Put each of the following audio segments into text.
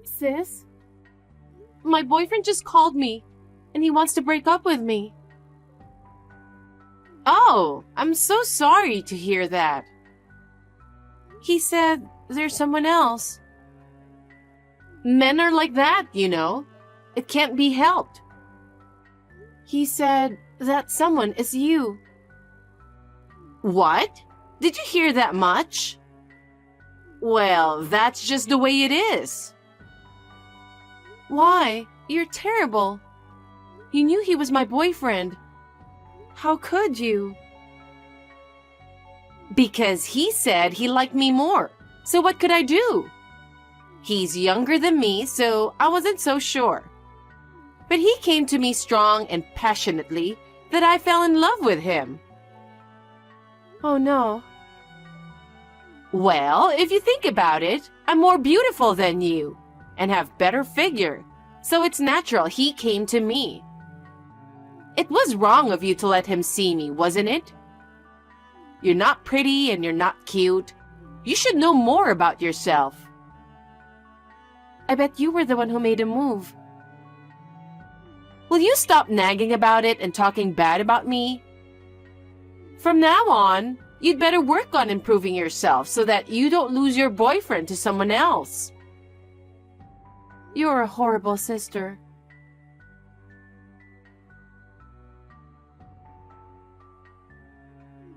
Sis, my boyfriend just called me and he wants to break up with me. Oh, I'm so sorry to hear that. He said there's someone else. Men are like that, you know. It can't be helped. He said that someone is you. What? Did you hear that much? Well, that's just the way it is. Why? You're terrible. You knew he was my boyfriend. How could you? Because he said he liked me more. So what could I do? He's younger than me, so I wasn't so sure. But he came to me strong and passionately that I fell in love with him. Oh no. Well, if you think about it, I'm more beautiful than you and have better figure, so it's natural he came to me. It was wrong of you to let him see me, wasn't it? You're not pretty and you're not cute. You should know more about yourself. I bet you were the one who made him move. Will you stop nagging about it and talking bad about me? From now on, you'd better work on improving yourself so that you don't lose your boyfriend to someone else. You're a horrible sister.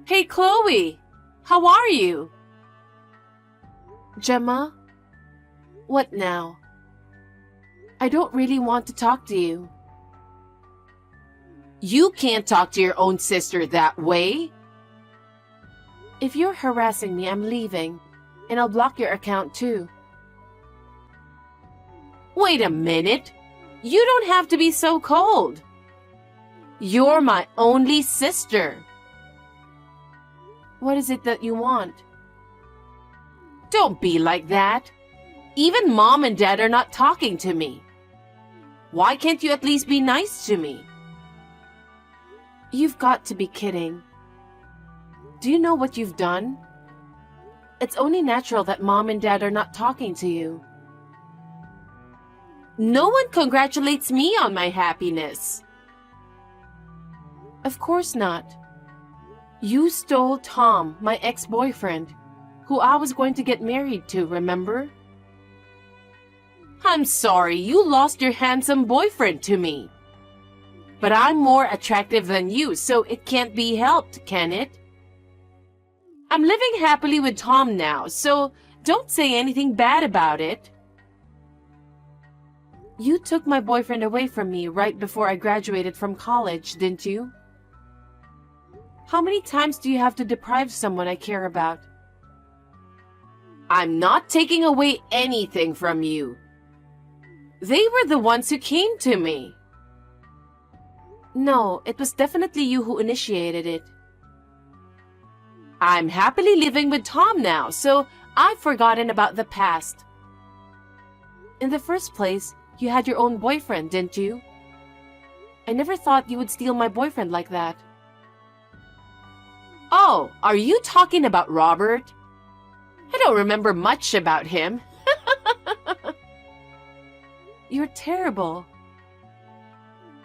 Hey, Chloe, how are you? Gemma? What now? I don't really want to talk to you. You can't talk to your own sister that way. If you're harassing me, I'm leaving, and I'll block your account too. Wait a minute. You don't have to be so cold. You're my only sister. What is it that you want? Don't be like that. Even Mom and Dad are not talking to me. Why can't you at least be nice to me? You've got to be kidding. Do you know what you've done? It's only natural that Mom and Dad are not talking to you. No one congratulates me on my happiness. Of course not. You stole Tom, my ex-boyfriend, who I was going to get married to, remember? I'm sorry you lost your handsome boyfriend to me. But I'm more attractive than you, so it can't be helped, can it? I'm living happily with Tom now, so don't say anything bad about it. You took my boyfriend away from me right before I graduated from college, didn't you? How many times do you have to deprive someone I care about? I'm not taking away anything from you. They were the ones who came to me. No, it was definitely you who initiated it. I'm happily living with Tom now, so I've forgotten about the past. In the first place, you had your own boyfriend, didn't you? I never thought you would steal my boyfriend like that. Oh, are you talking about Robert? I don't remember much about him. You're terrible.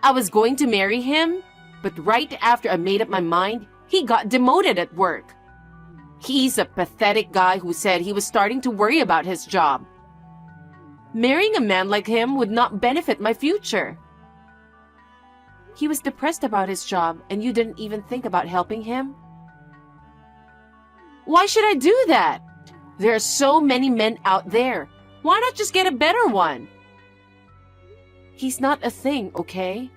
I was going to marry him, but right after I made up my mind, he got demoted at work. He's a pathetic guy who said he was starting to worry about his job. Marrying a man like him would not benefit my future. He was depressed about his job, and you didn't even think about helping him? Why should I do that? There are so many men out there. Why not just get a better one? He's not a thing, okay?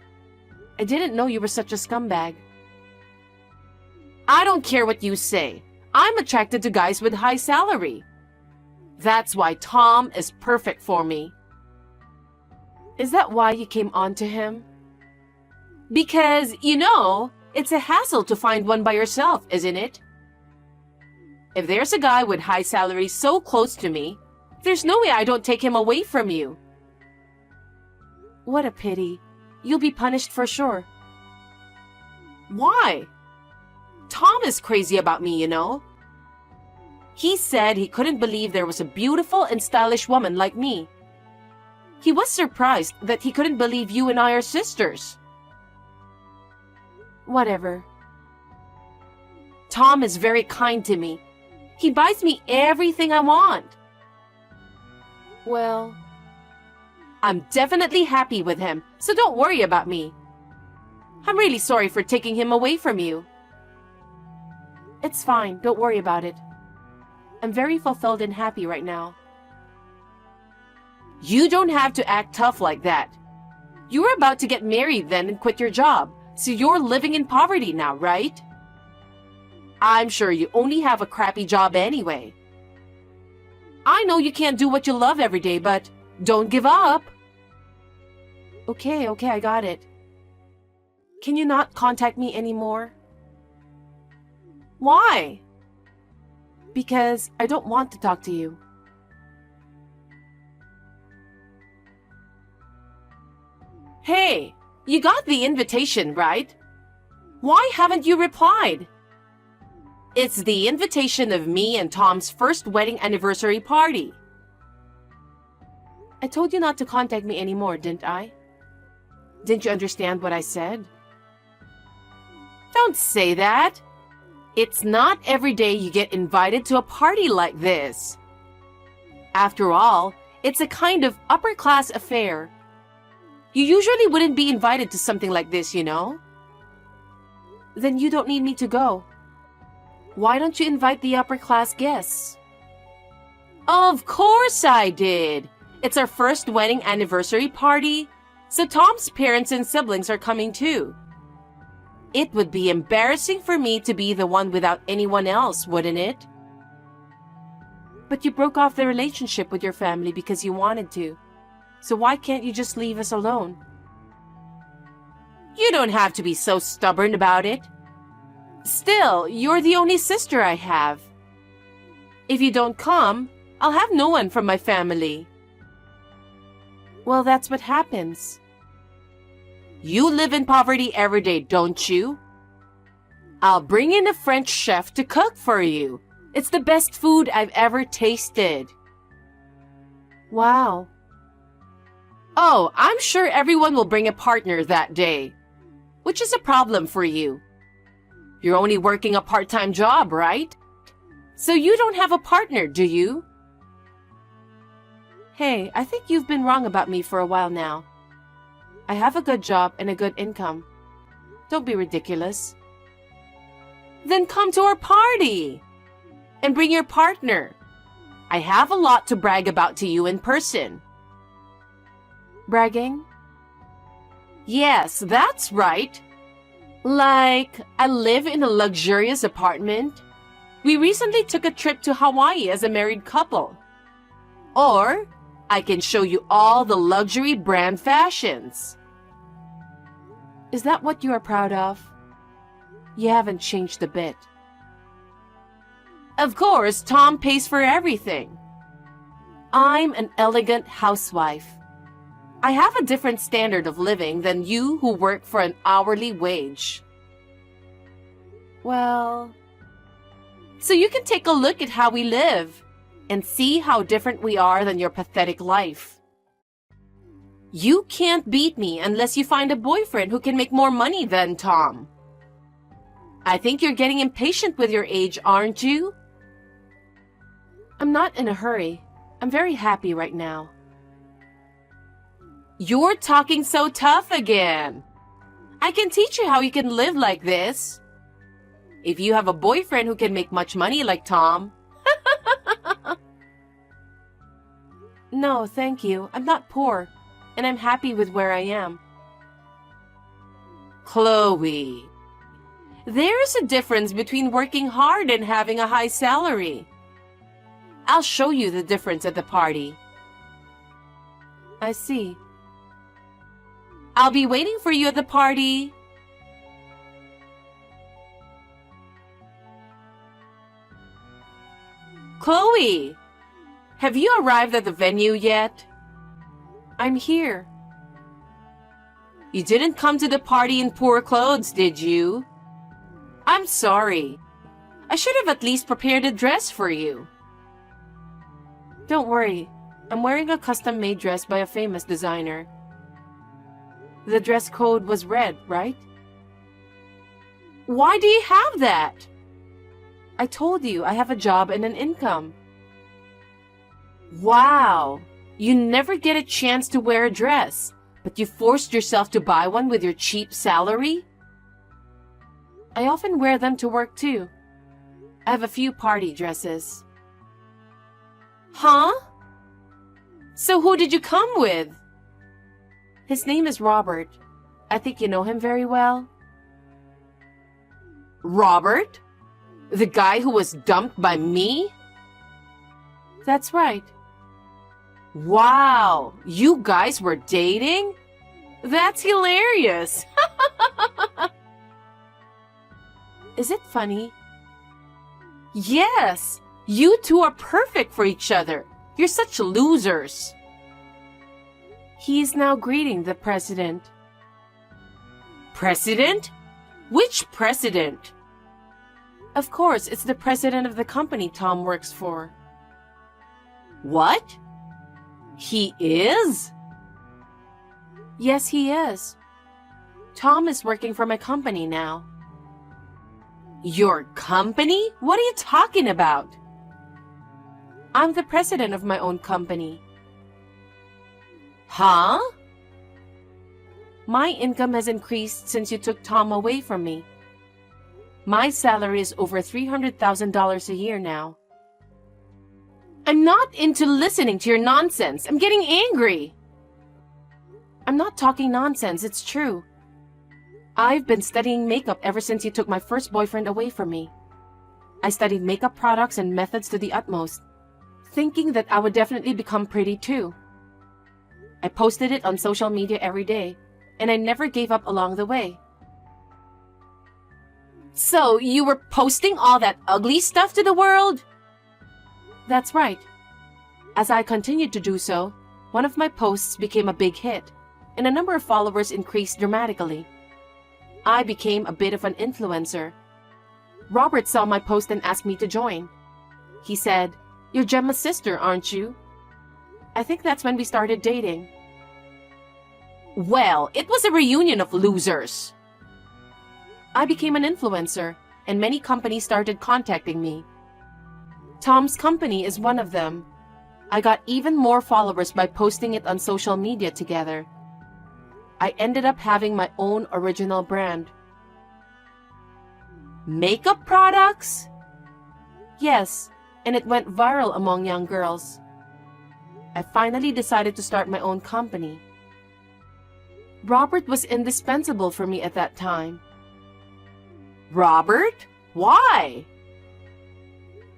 I didn't know you were such a scumbag. I don't care what you say. I'm attracted to guys with high salary. That's why Tom is perfect for me. Is that why you came on to him? Because, you know, it's a hassle to find one by yourself, isn't it? If there's a guy with high salary so close to me, there's no way I don't take him away from you. What a pity. You'll be punished for sure. Why? Tom is crazy about me, you know. He said he couldn't believe there was a beautiful and stylish woman like me. He was surprised that he couldn't believe you and I are sisters. Whatever. Tom is very kind to me. He buys me everything I want. Well, I'm definitely happy with him, so don't worry about me. I'm really sorry for taking him away from you. It's fine, don't worry about it. I'm very fulfilled and happy right now. You don't have to act tough like that. You were about to get married then and quit your job, so you're living in poverty now, right? I'm sure you only have a crappy job anyway. I know you can't do what you love every day, but don't give up. Okay, I got it. Can you not contact me anymore? Why? Because I don't want to talk to you. Hey, you got the invitation, right? Why haven't you replied? It's the invitation of me and Tom's first wedding anniversary party. I told you not to contact me anymore, didn't I? Didn't you understand what I said? Don't say that. It's not every day you get invited to a party like this. After all, it's a kind of upper-class affair. You usually wouldn't be invited to something like this, you know? Then you don't need me to go. Why don't you invite the upper-class guests? Of course I did. It's our first wedding anniversary party, so Tom's parents and siblings are coming too. It would be embarrassing for me to be the one without anyone else, wouldn't it? But you broke off the relationship with your family because you wanted to. So why can't you just leave us alone? You don't have to be so stubborn about it. Still, you're the only sister I have. If you don't come, I'll have no one from my family. Well, that's what happens. You live in poverty every day, don't you? I'll bring in a French chef to cook for you. It's the best food I've ever tasted. Wow. Oh, I'm sure everyone will bring a partner that day, which is a problem for you. You're only working a part-time job, right? So you don't have a partner, do you? Hey, I think you've been wrong about me for a while now. I have a good job and a good income. Don't be ridiculous. Then come to our party and bring your partner. I have a lot to brag about to you in person. Bragging? Yes, that's right. Like, I live in a luxurious apartment. We recently took a trip to Hawaii as a married couple. Or, I can show you all the luxury brand fashions. Is that what you are proud of? You haven't changed a bit. Of course, Tom pays for everything. I'm an elegant housewife. I have a different standard of living than you who work for an hourly wage. Well, so you can take a look at how we live and see how different we are than your pathetic life. You can't beat me unless you find a boyfriend who can make more money than Tom. I think you're getting impatient with your age, aren't you? I'm not in a hurry. I'm very happy right now. You're talking so tough again. I can teach you how you can live like this. If you have a boyfriend who can make much money like Tom. No, thank you. I'm not poor, and I'm happy with where I am. Chloe, there's a difference between working hard and having a high salary. I'll show you the difference at the party. I see. I'll be waiting for you at the party. Chloe, have you arrived at the venue yet? I'm here. You didn't come to the party in poor clothes, did you? I'm sorry. I should have at least prepared a dress for you. Don't worry. I'm wearing a custom-made dress by a famous designer. The dress code was red, right? Why do you have that? I told you I have a job and an income. Wow, you never get a chance to wear a dress, but you forced yourself to buy one with your cheap salary? I often wear them to work too. I have a few party dresses. Huh? So who did you come with? His name is Robert. I think you know him very well. Robert? The guy who was dumped by me? That's right. Wow, you guys were dating? That's hilarious. Is it funny? Yes, you two are perfect for each other. You're such losers. He is now greeting the president. President? Which president? Of course, it's the president of the company Tom works for. What? He is? Yes, he is. Tom is working for my company now. Your company? What are you talking about? I'm the president of my own company. Huh? My income has increased since you took Tom away from me. My salary is over $300,000 a year now. I'm not into listening to your nonsense. I'm getting angry. I'm not talking nonsense, it's true. I've been studying makeup ever since you took my first boyfriend away from me. I studied makeup products and methods to the utmost, thinking that I would definitely become pretty too. I posted it on social media every day, and I never gave up along the way. So, you were posting all that ugly stuff to the world? That's right. As I continued to do so, one of my posts became a big hit, and a number of followers increased dramatically. I became a bit of an influencer. Robert saw my post and asked me to join. He said, "You're Gemma's sister, aren't you?" I think that's when we started dating. Well, it was a reunion of losers. I became an influencer, and many companies started contacting me. Tom's company is one of them. I got even more followers by posting it on social media together. I ended up having my own original brand. Makeup products? Yes, and it went viral among young girls. I finally decided to start my own company. Robert was indispensable for me at that time. Robert? Why?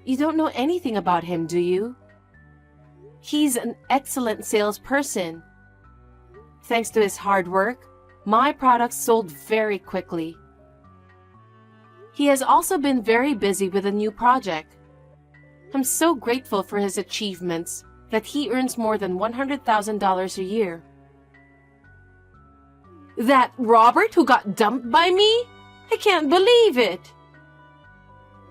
You don't know anything about him, do you? He's an excellent salesperson. Thanks to his hard work, my products sold very quickly. He has also been very busy with a new project. I'm so grateful for his achievements that he earns more than $100,000 a year. That Robert who got dumped by me? I can't believe it.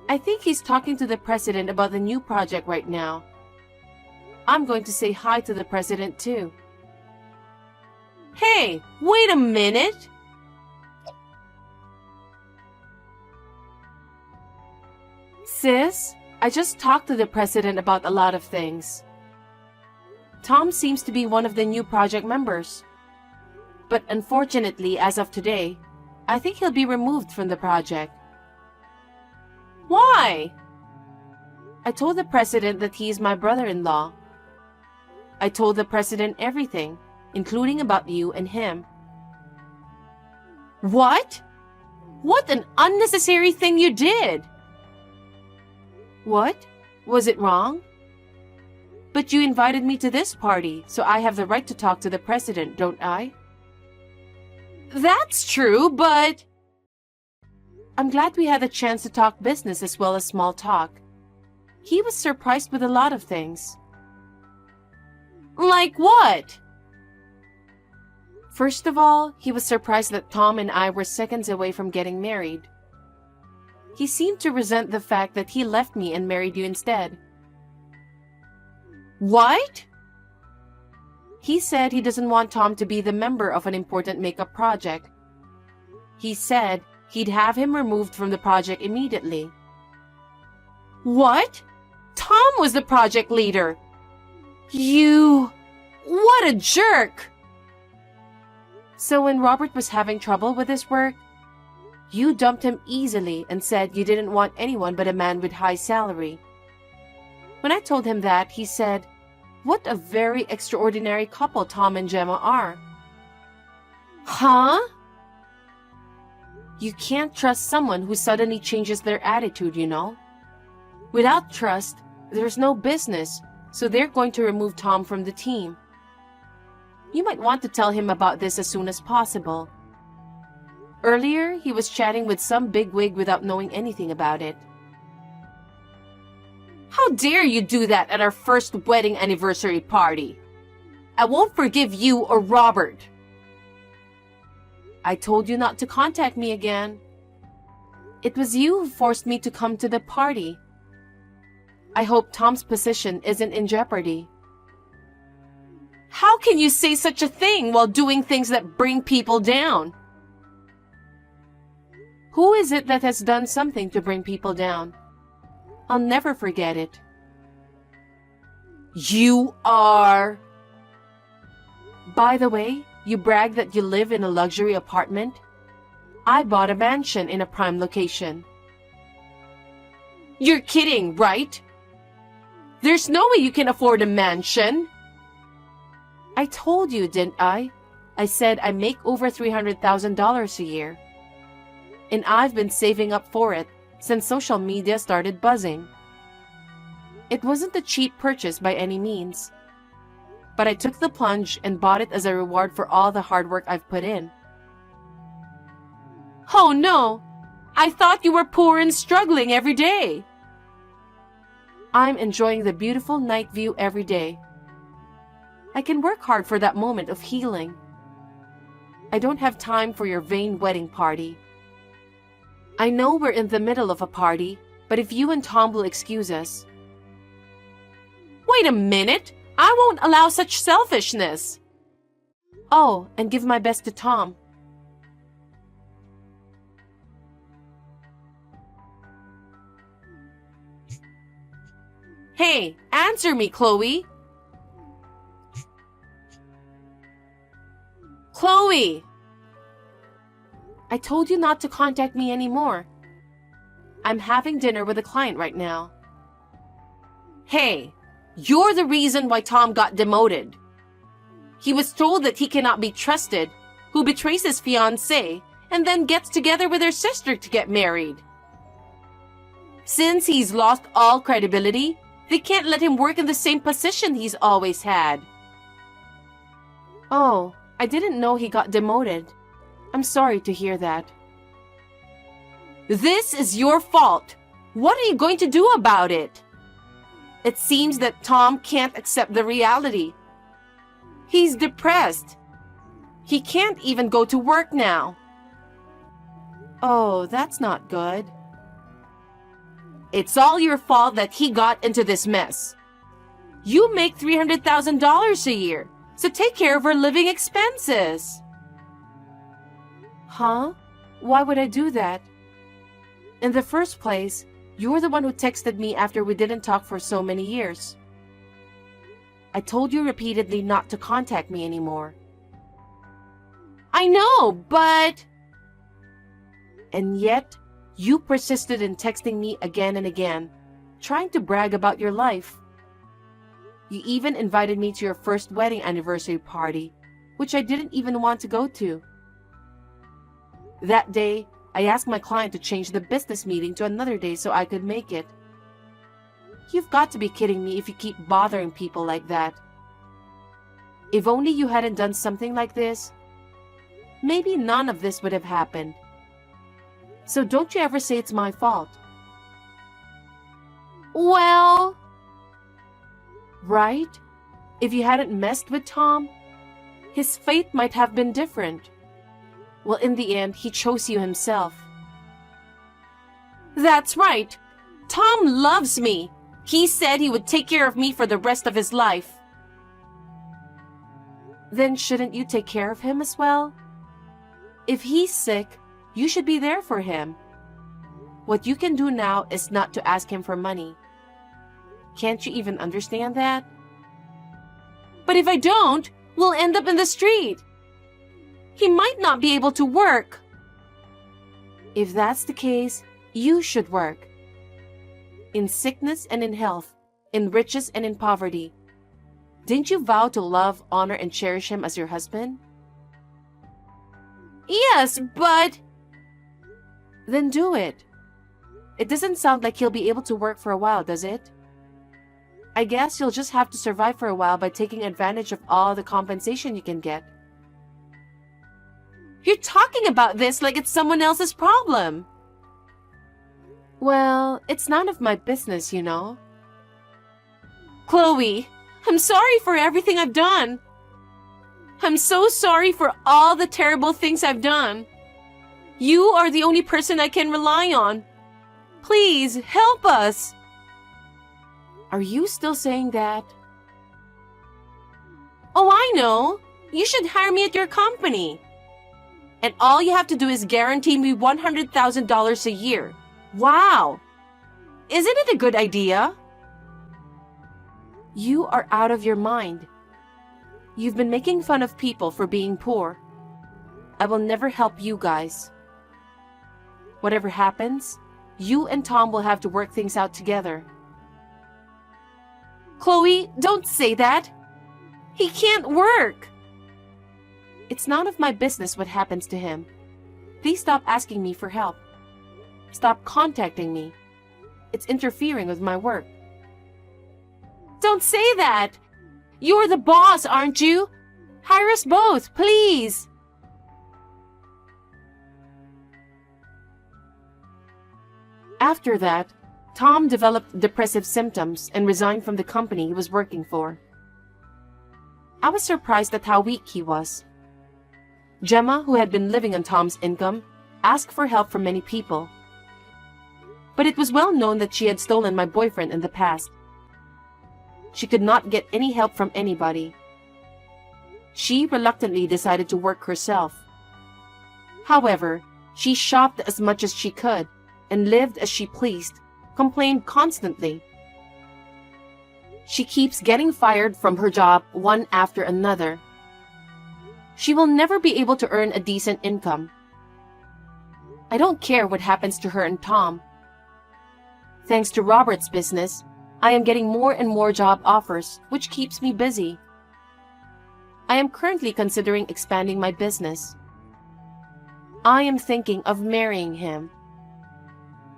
I think he's talking to the president about the new project right now. I'm going to say hi to the president too. Hey, wait a minute. Sis, I just talked to the president about a lot of things. Tom seems to be one of the new project members. But unfortunately, as of today, I think he'll be removed from the project. Why? I told the president that he is my brother-in-law. I told the president everything, including about you and him. What? What an unnecessary thing you did! What? Was it wrong? But you invited me to this party, so I have the right to talk to the president, don't I? That's true, but... I'm glad we had a chance to talk business as well as small talk. He was surprised with a lot of things. Like what? First of all, he was surprised that Tom and I were seconds away from getting married. He seemed to resent the fact that he left me and married you instead. What? He said he doesn't want Tom to be the member of an important makeup project. He said he'd have him removed from the project immediately. What? Tom was the project leader. What a jerk! So when Robert was having trouble with his work, you dumped him easily and said you didn't want anyone but a man with high salary. When I told him that, he said, "What a very extraordinary couple Tom and Gemma are." Huh? You can't trust someone who suddenly changes their attitude, you know. Without trust, there's no business, so they're going to remove Tom from the team. You might want to tell him about this as soon as possible. Earlier, he was chatting with some bigwig without knowing anything about it. How dare you do that at our first wedding anniversary party? I won't forgive you or Robert. I told you not to contact me again. It was you who forced me to come to the party. I hope Tom's position isn't in jeopardy. How can you say such a thing while doing things that bring people down? Who is it that has done something to bring people down? I'll never forget it. You are... By the way, you brag that you live in a luxury apartment. I bought a mansion in a prime location. You're kidding, right? There's no way you can afford a mansion. I told you, didn't I? I said I make over $300,000 a year. And I've been saving up for it since social media started buzzing. It wasn't a cheap purchase by any means. But I took the plunge and bought it as a reward for all the hard work I've put in. Oh no! I thought you were poor and struggling every day. I'm enjoying the beautiful night view every day. I can work hard for that moment of healing. I don't have time for your vain wedding party. I know we're in the middle of a party, but if you and Tom will excuse us... Wait a minute! I won't allow such selfishness! Oh, and give my best to Tom. Hey, answer me, Chloe! Chloe! I told you not to contact me anymore. I'm having dinner with a client right now. Hey, you're the reason why Tom got demoted. He was told that he cannot be trusted, who betrays his fiancé and then gets together with her sister to get married. Since he's lost all credibility, they can't let him work in the same position he's always had. Oh, I didn't know he got demoted. I'm sorry to hear that. This is your fault. What are you going to do about it? It seems that Tom can't accept the reality. He's depressed. He can't even go to work now. Oh, that's not good. It's all your fault that he got into this mess. You make $300,000 a year, so take care of our living expenses. Huh? Why would I do that? In the first place, you're the one who texted me after we didn't talk for so many years. I told you repeatedly not to contact me anymore. I know, but... And yet, you persisted in texting me again and again, trying to brag about your life. You even invited me to your first wedding anniversary party, which I didn't even want to go to. That day, I asked my client to change the business meeting to another day so I could make it. You've got to be kidding me if you keep bothering people like that. If only you hadn't done something like this, maybe none of this would have happened. So don't you ever say it's my fault. Well... Right? If you hadn't messed with Tom, his fate might have been different. Well, in the end, he chose you himself. That's right. Tom loves me. He said he would take care of me for the rest of his life. Then shouldn't you take care of him as well? If he's sick, you should be there for him. What you can do now is not to ask him for money. Can't you even understand that? But if I don't, we'll end up in the street. He might not be able to work. If that's the case, you should work. In sickness and in health, in riches and in poverty. Didn't you vow to love, honor, and cherish him as your husband? Yes, but... Then do it. It doesn't sound like he'll be able to work for a while, does it? I guess you'll just have to survive for a while by taking advantage of all the compensation you can get. You're talking about this like it's someone else's problem. Well, it's none of my business, you know. Chloe, I'm sorry for everything I've done. I'm so sorry for all the terrible things I've done. You are the only person I can rely on. Please, help us. Are you still saying that? Oh, I know. You should hire me at your company. And all you have to do is guarantee me $100,000 a year. Wow! Isn't it a good idea? You are out of your mind. You've been making fun of people for being poor. I will never help you guys. Whatever happens, you and Tom will have to work things out together. Chloe, don't say that. He can't work. It's none of my business what happens to him. Please stop asking me for help. Stop contacting me. It's interfering with my work. Don't say that! You're the boss, aren't you? Hire us both, please! After that, Tom developed depressive symptoms and resigned from the company he was working for. I was surprised at how weak he was. Gemma, who had been living on Tom's income, asked for help from many people. But it was well known that she had stolen my boyfriend in the past. She could not get any help from anybody. She reluctantly decided to work herself. However, she shopped as much as she could and lived as she pleased, complained constantly. She keeps getting fired from her job one after another. She will never be able to earn a decent income. I don't care what happens to her and Tom. Thanks to Robert's business, I am getting more and more job offers, which keeps me busy. I am currently considering expanding my business. I am thinking of marrying him.